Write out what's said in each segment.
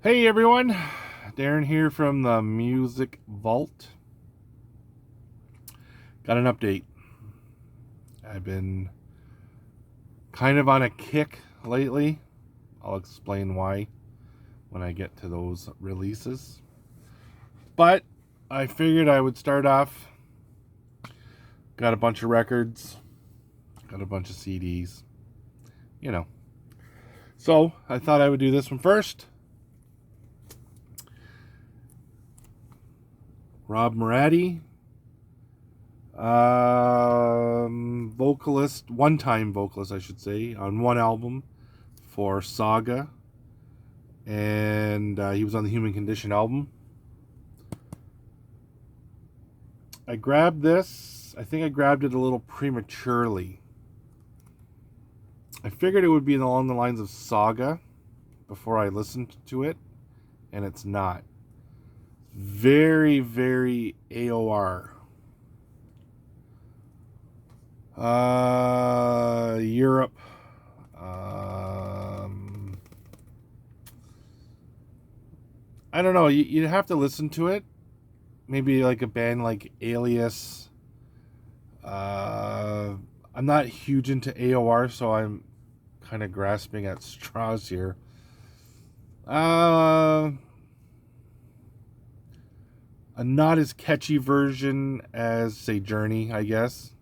Hey everyone, Darren here from the Music Vault. Got an update. I've been kind of on a kick lately. I'll explain why when I get to those releases. But I figured I would start off. Got a bunch of records, got a bunch of CDs, you know. So I thought I would do this one first. Rob Morati, vocalist, one-time vocalist, I should say, on one album for Saga, and he was on the Human Condition album. I grabbed this. I think I grabbed it a little prematurely. I figured it would be along the lines of Saga before I listened to it, and it's not. Very, very AOR. Europe. I don't know. You'd have to listen to it. Maybe like a band like Alias. I'm not huge into AOR, so I'm kind of grasping at straws here. A not as catchy version as, say, Journey, I guess.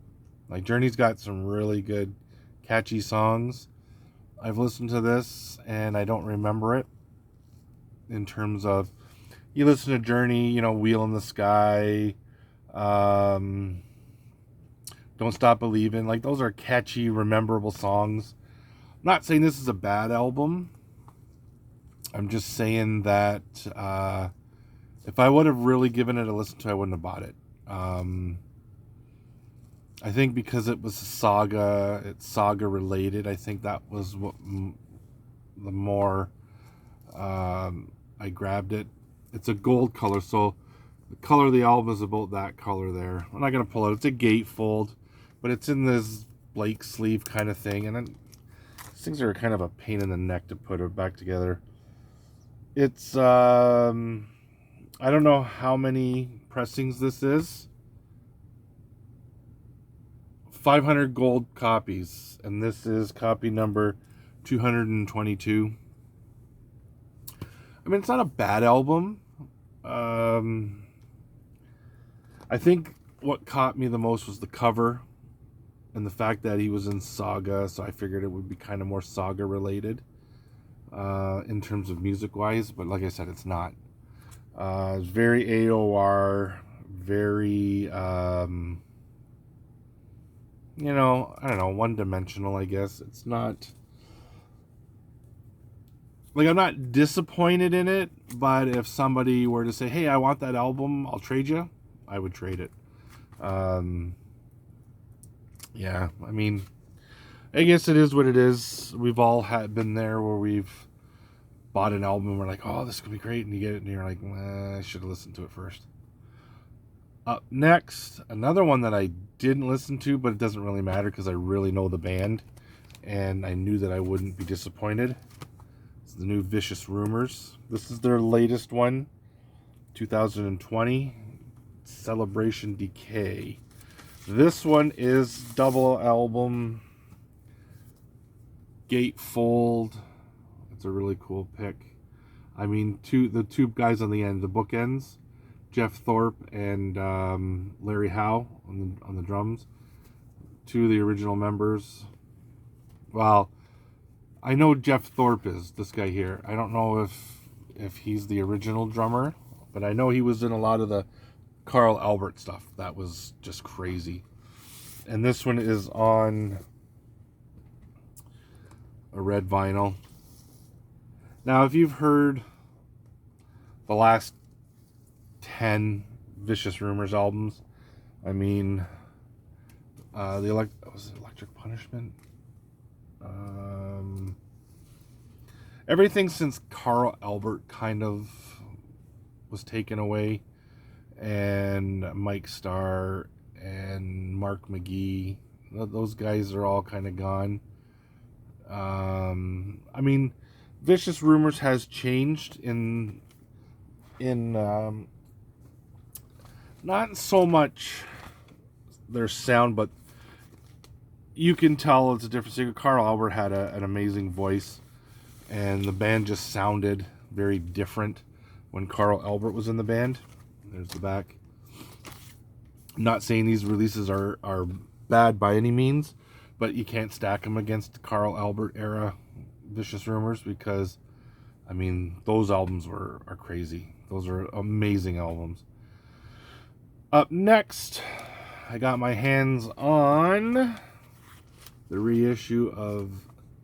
Like, Journey's got some really good, catchy songs. I've listened to this, and I don't remember it. In terms of, you listen to Journey, Wheel in the Sky, Don't Stop Believing. Like, those are catchy, rememberable songs. I'm not saying this is a bad album. I'm just saying that if I would have really given it a listen to, I wouldn't have bought it. I think because it was it's Saga related. I think that was what the more I grabbed it. It's a gold color, so the color of the album is about that color there. I'm not gonna pull it. It's a gatefold, but it's in this Blake sleeve kind of thing, and then these things are kind of a pain in the neck to put it back together. It's I don't know how many pressings this is. 500 gold copies, and this is copy number 222. I mean, it's not a bad album. I think what caught me the most was the cover and the fact that he was in Saga, so I figured it would be kind of more Saga related in terms of music wise, but like I said, it's not. It's very AOR, very I don't know, one dimensional, I guess. It's not like, I'm not disappointed in it, but if somebody were to say, hey, I want that album, I'll trade you, I would trade it. Yeah, I mean, I guess it is what it is. We've all been there where we've bought an album and we're like, oh, this could be great, and you get it and you're like, I should have listened to it first. Up next, another one that I didn't listen to, but it doesn't really matter because I really know the band and I knew that I wouldn't be disappointed. It's the new Vicious Rumors. This is their latest one, 2020, Celebration Decay. This one is double album, gatefold. It's a really cool pick. I mean, the two guys on the end, the bookends, Jeff Thorpe and Larry Howe on the drums. Two of the original members. Well, I know Jeff Thorpe is this guy here. I don't know if he's the original drummer, but I know he was in a lot of the Carl Albert stuff. That was just crazy. And this one is on a red vinyl. Now, if you've heard the last 10 Vicious Rumors albums, I mean, was it Electric Punishment? Everything since Carl Albert kind of was taken away, and Mike Starr and Mark McGee, those guys are all kind of gone. I mean, Vicious Rumors has changed in not so much their sound, but you can tell it's a different singer. Carl Albert had an amazing voice, and the band just sounded very different when Carl Albert was in the band. There's the back. I'm not saying these releases are bad by any means, but you can't stack them against the Carl Albert era Vicious Rumors, because I mean, those albums are crazy. Those are amazing albums. Up next, I got my hands on the reissue of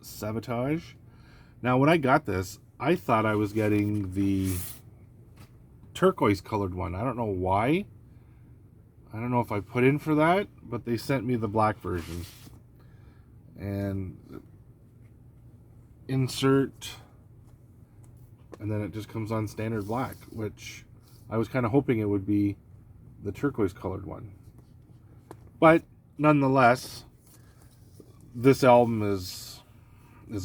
Sabotage. Now, when I got this, I thought I was getting the turquoise colored one. I don't know why. I don't know if I put in for that, but they sent me the black version. And insert, and then it just comes on standard black, which I was kind of hoping it would be the turquoise colored one. But nonetheless, this album is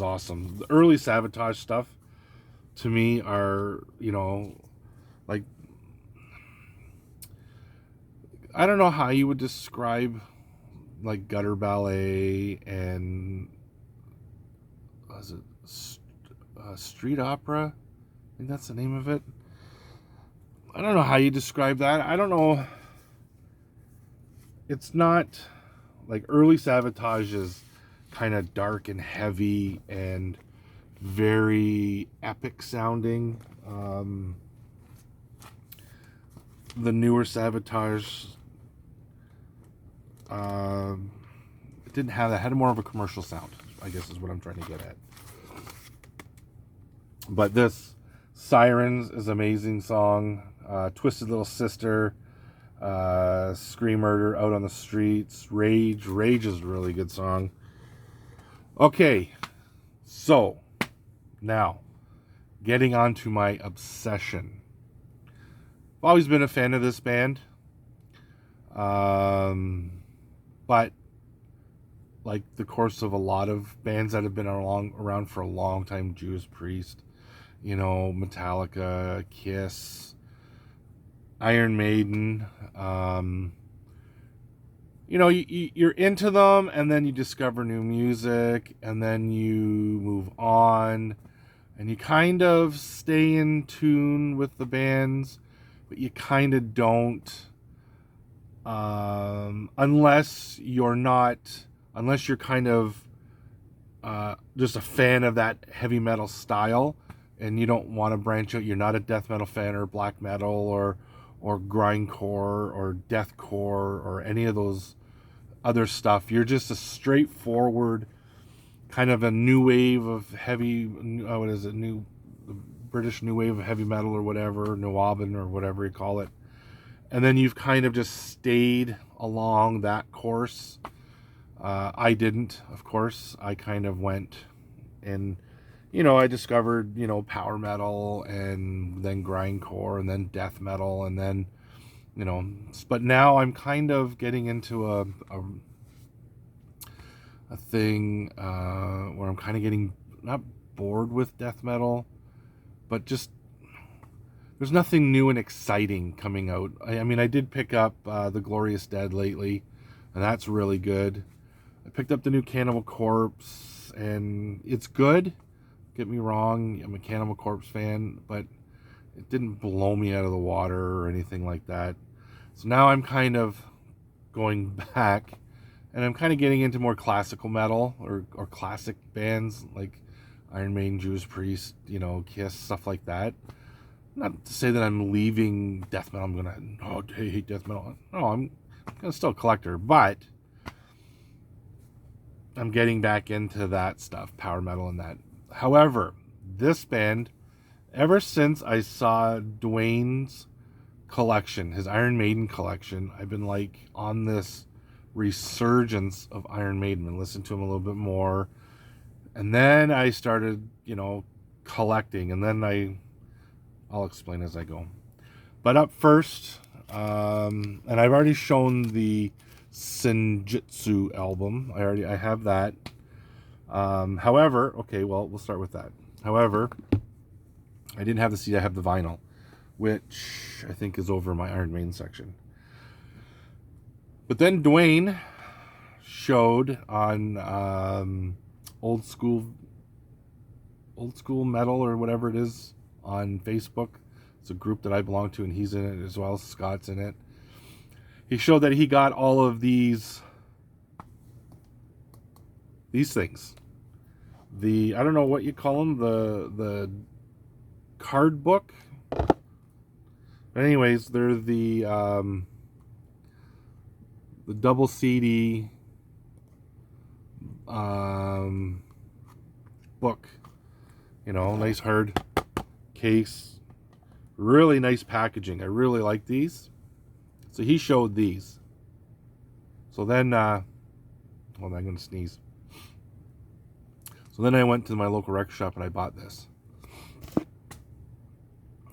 awesome. The early Sabotage stuff to me are, you know, like, I don't know how you would describe like gutter ballet and was it street opera? I think that's the name of it. I don't know how you describe that. I don't know. It's not like early Sabotage is kind of dark and heavy and very epic sounding. The newer Sabotage, it didn't have that. It had more of a commercial sound, I guess is what I'm trying to get at. But this Sirens is an amazing song. Twisted Little Sister, Scream Murder, Out on the Streets, Rage is a really good song. Okay, so now getting on to my obsession. I've always been a fan of this band, but like the course of a lot of bands that have been around for a long time, Judas Priest, you know, Metallica, Kiss, Iron Maiden, you know, you're into them, and then you discover new music, and then you move on, and you kind of stay in tune with the bands, but you kind of don't, unless you're kind of just a fan of that heavy metal style, and you don't want to branch out. You're not a death metal fan, or black metal, or grindcore, or deathcore, or any of those other stuff. You're just a straightforward kind of a new wave of heavy, new British new wave of heavy metal, or whatever, Nuaban, or whatever you call it. And then you've kind of just stayed along that course. I didn't, of course. I kind of went and, you know, I discovered, you know, power metal, and then grindcore, and then death metal, and then, you know, but now I'm kind of getting into a thing where I'm kind of getting not bored with death metal, but just there's nothing new and exciting coming out. I mean, I did pick up The Glorious Dead lately, and that's really good. I picked up the new Cannibal Corpse, and it's good. Get me wrong, I'm a Cannibal Corpse fan, but it didn't blow me out of the water or anything like that. So now I'm kind of going back, and I'm kind of getting into more classical metal, or classic bands like Iron Maiden, Judas Priest, you know, Kiss, stuff like that. Not to say that I'm leaving death metal. I'm gonna hate death metal. No, I'm gonna still a collector, but I'm getting back into that stuff, power metal and that. However, this band, ever since I saw Dwayne's collection, his Iron Maiden collection, I've been like on this resurgence of Iron Maiden and listened to him a little bit more. And then I started, you know, collecting, and then I'll explain as I go. But up first, and I've already shown the Senjutsu album. I have that. However, okay, well, we'll start with that. However, I didn't have the CD, I have the vinyl, which I think is over my Iron Maiden section. But then Dwayne showed on old school metal or whatever it is on Facebook. It's a group that I belong to, and he's in it as well. Scott's in it. He showed that he got all of these things. I don't know what you call them, the card book. But anyways, they're the double CD book. You know, nice hard case, really nice packaging. I really like these. So he showed these. So then, well, I'm going to sneeze. So then I went to my local record shop and I bought this.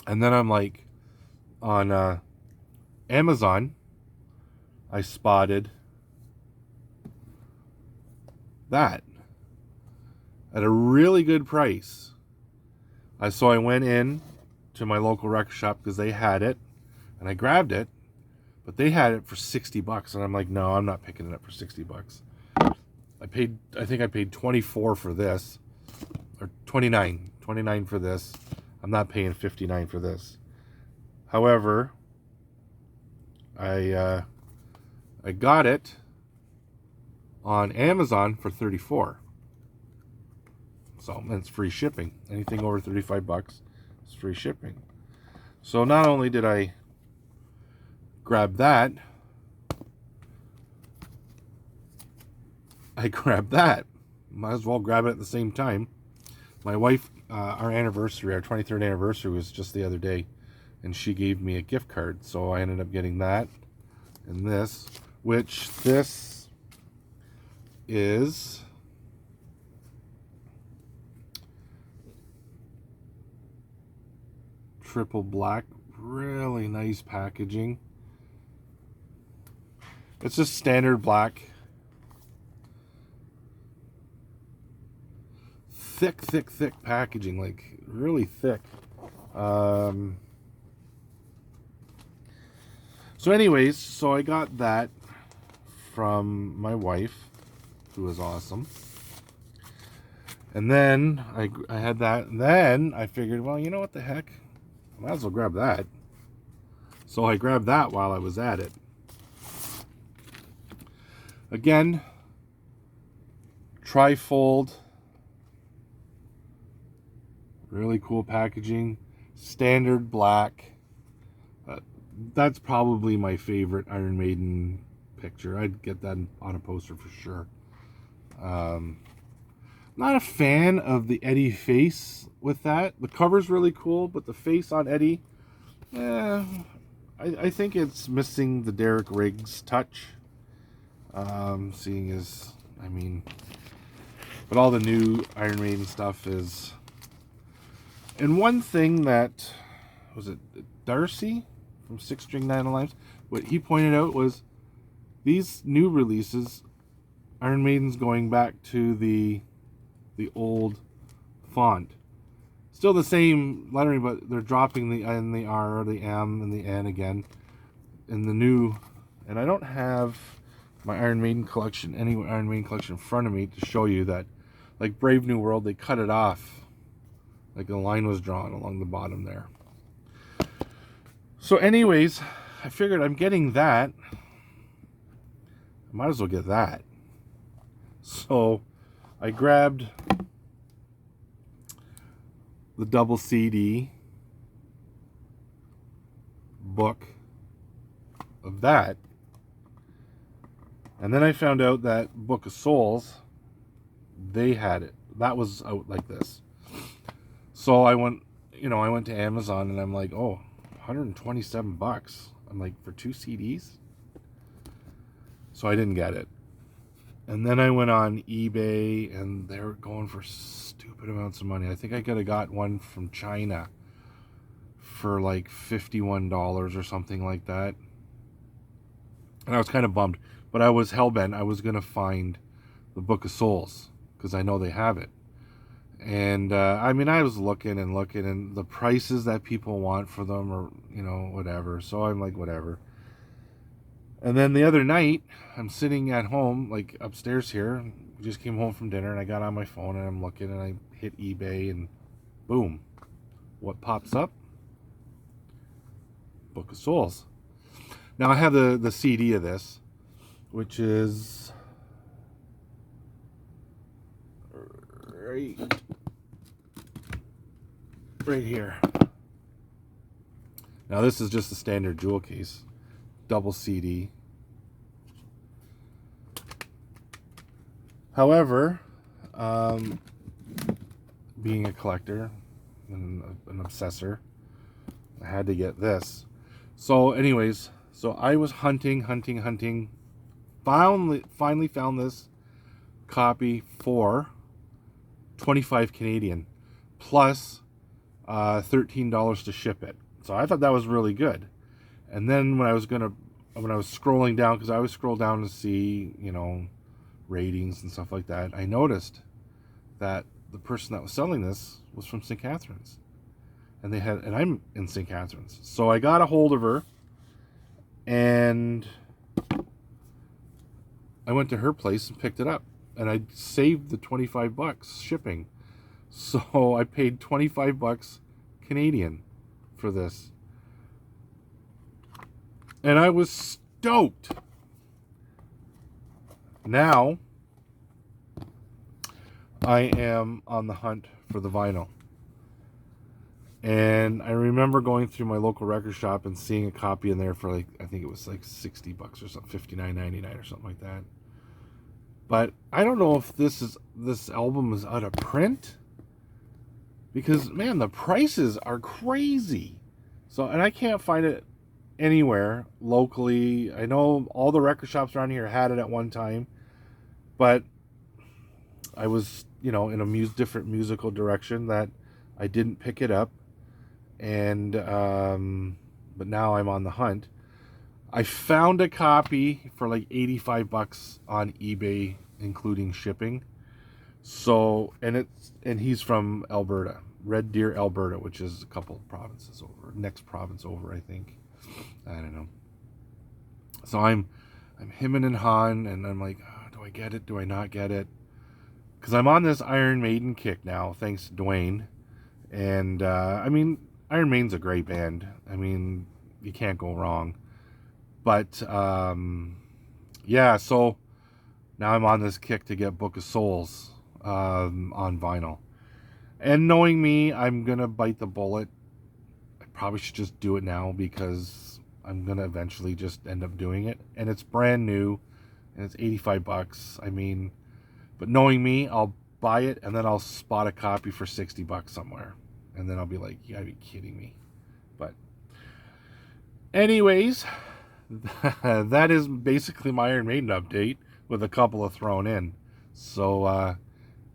And then I'm like, on Amazon, I spotted that at a really good price. So I went in to my local record shop because they had it, and I grabbed it, but they had it for $60, and I'm like, no, I'm not picking it up for $60. I think I paid $24 for this, or $29 for this. I'm not paying $59 for this. However, I got it on Amazon for $34. So it's free shipping. Anything over $35 is free shipping. So not only did I grab that, might as well grab it at the same time. My wife, our 23rd anniversary was just the other day, and she gave me a gift card, so I ended up getting that and this, which this is triple black, really nice packaging. It's just standard black, thick packaging, like really thick. So anyways, so I got that from my wife, who was awesome. And then I had that, and then I figured, well, you know what the heck? I might as well grab that. So I grabbed that while I was at it. Again, trifold. Really cool packaging. Standard black. That's probably my favorite Iron Maiden picture. I'd get that on a poster for sure. Not a fan of the Eddie face with that. The cover's really cool, but the face on Eddie, I think it's missing the Derek Riggs touch. Seeing as, I mean, but all the new Iron Maiden stuff is. And one thing that, was it Darcy from Six String Nine Lives? What he pointed out was these new releases, Iron Maiden's going back to the old font. Still the same lettering, but they're dropping the N, the R, the M, and the N again. In the new, and I don't have my Iron Maiden collection in front of me to show you that, like Brave New World, they cut it off. Like a line was drawn along the bottom there. So anyways, I figured I'm getting that. I might as well get that. So I grabbed the double CD book of that. And then I found out that Book of Souls, they had it. That was out like this. So I went to Amazon and I'm like, oh, $127. I'm like, for 2 CDs? So I didn't get it. And then I went on eBay and they were going for stupid amounts of money. I think I could have got one from China for like $51 or something like that. And I was kind of bummed. But I was hellbent. I was going to find the Book of Souls because I know they have it. And I mean, I was looking and looking, and the prices that people want for them are, whatever. So I'm like, whatever. And then the other night, I'm sitting at home, like upstairs here. We just came home from dinner, and I got on my phone, and I'm looking, and I hit eBay, and boom, what pops up? Book of Souls. Now I have the CD of this, which is right here. Now this is just a standard jewel case, double CD. However, being a collector and an obsessor, I had to get this. So anyways, so I was hunting. Finally found this copy for 25 Canadian plus $13 to ship it. So I thought that was really good. And then when I was scrolling down, because I always scroll down to see, ratings and stuff like that, I noticed that the person that was selling this was from St. Catharines. And I'm in St. Catharines. So I got a hold of her, and I went to her place and picked it up. And I saved the $25 shipping. So I paid $25 Canadian for this. And I was stoked. Now I am on the hunt for the vinyl. And I remember going through my local record shop and seeing a copy in there for I think it was $60 or something, $59.99 or something like that. But I don't know if this album is out of print, because man, the prices are crazy. So, and I can't find it anywhere locally. I know all the record shops around here had it at one time, but I was, in a different musical direction that I didn't pick it up. And but now I'm on the hunt. I found a copy for $85 on eBay, including shipping. So, and he's from Alberta, Red Deer, Alberta, which is a couple provinces over, next province over, I think. I don't know. So I'm hemming and hawing, and I'm like, do I get it? Do I not get it? Because I'm on this Iron Maiden kick now, thanks to Dwayne. And I mean, Iron Maiden's a great band. I mean, you can't go wrong. But yeah, so now I'm on this kick to get Book of Souls on vinyl. And knowing me, I'm going to bite the bullet. I probably should just do it now, because I'm going to eventually just end up doing it. And it's brand new, and it's $85. I mean, but knowing me, I'll buy it, and then I'll spot a copy for $60 somewhere. And then I'll be like, you gotta be kidding me. But anyways, that is basically my Iron Maiden update, with a couple of thrown in. So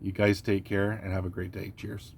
you guys take care and have a great day. Cheers.